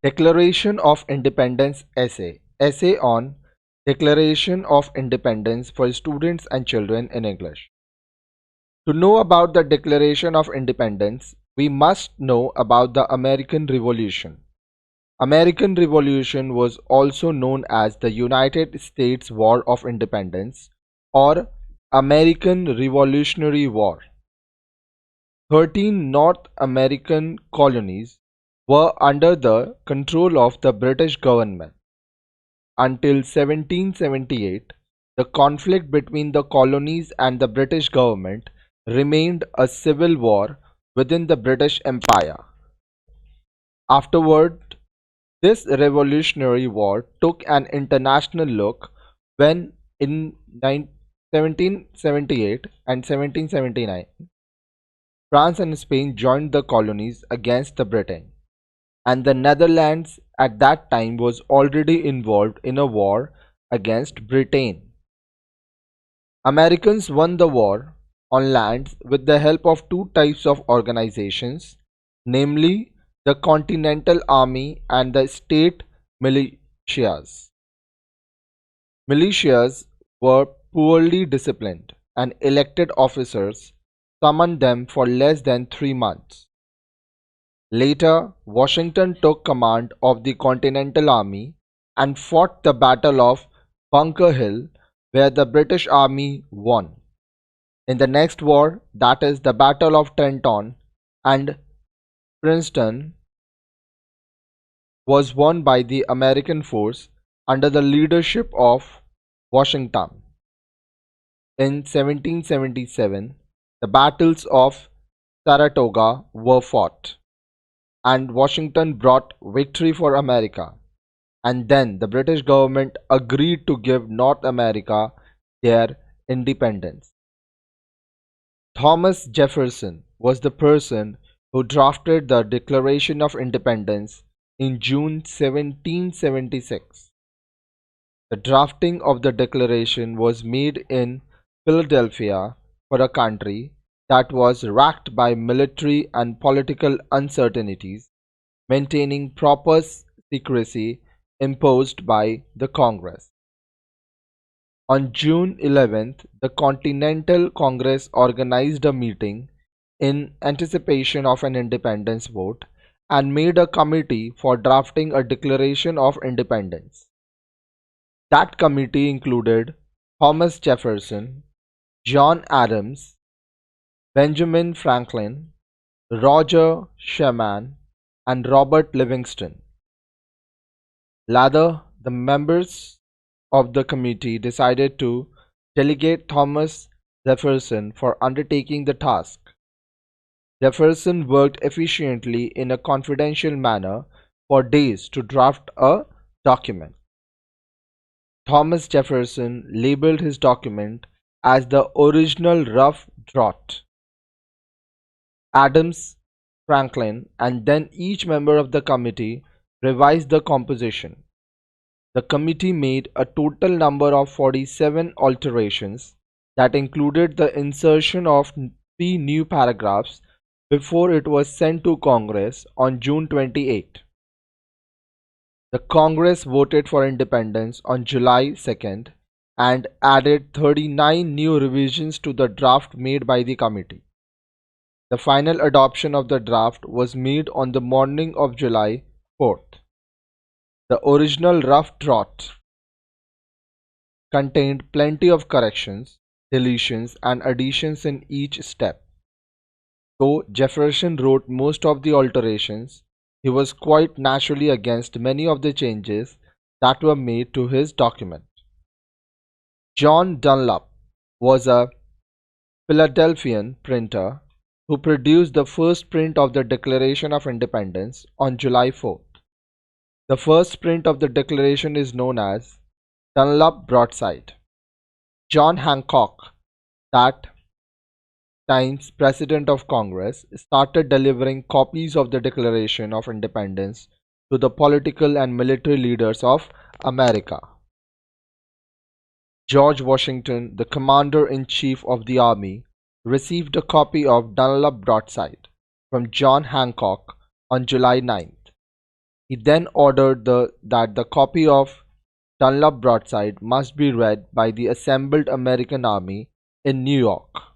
Declaration of Independence Essay. Essay on Declaration of Independence for students and children in English. To know about the Declaration of Independence, we must know about the American Revolution. American Revolution was also known as the United States War of Independence or American Revolutionary War. 13 North American colonies were under the control of the British government. Until 1778, the conflict between the colonies and the British government remained a civil war within the British Empire. Afterward, this Revolutionary War took an international look when in 1778 and 1779, France and Spain joined the colonies against the Britain, and the Netherlands at that time was already involved in a war against Britain. Americans won the war on land with the help of two types of organizations, namely the Continental Army and the state militias. Militias were poorly disciplined, and elected officers summoned them for less than 3 months. Later, Washington took command of the Continental Army and fought the Battle of Bunker Hill, where the British Army won. In the next war, that is the Battle of Trenton and Princeton, was won by the American force under the leadership of Washington. In 1777, the battles of Saratoga were fought, and Washington brought victory for America, and then the British government agreed to give North America their independence. Thomas Jefferson was the person who drafted the Declaration of Independence in June 1776. The drafting of the Declaration was made in Philadelphia for a country that was racked by military and political uncertainties, maintaining proper secrecy imposed by the Congress. On June 11th, the Continental Congress organized a meeting in anticipation of an independence vote and made a committee for drafting a Declaration of Independence. That committee included Thomas Jefferson, John Adams, Benjamin Franklin, Roger Sherman, and Robert Livingston. Later, the members of the committee decided to delegate Thomas Jefferson for undertaking the task. Jefferson worked efficiently in a confidential manner for days to draft a document. Thomas Jefferson labeled his document as the original rough draft. Adams, Franklin, and then each member of the committee revised the composition. The committee made a total number of 47 alterations that included the insertion of 3 new paragraphs before it was sent to Congress on June 28. The Congress voted for independence on July 2nd and added 39 new revisions to the draft made by the committee. The final adoption of the draft was made on the morning of July 4th. The original rough draft contained plenty of corrections, deletions, and additions in each step. Though Jefferson wrote most of the alterations, he was quite naturally against many of the changes that were made to his document. John Dunlap was a Philadelphian printer who produced the first print of the Declaration of Independence on July 4th. The first print of the Declaration is known as Dunlap broadside. John Hancock, that time's President of Congress, started delivering copies of the Declaration of Independence to the political and military leaders of America. George Washington, the Commander-in-Chief of the Army, received a copy of Dunlap broadside from John Hancock on July 9th. He then ordered that the copy of Dunlop broadside must be read by the assembled American army in New York.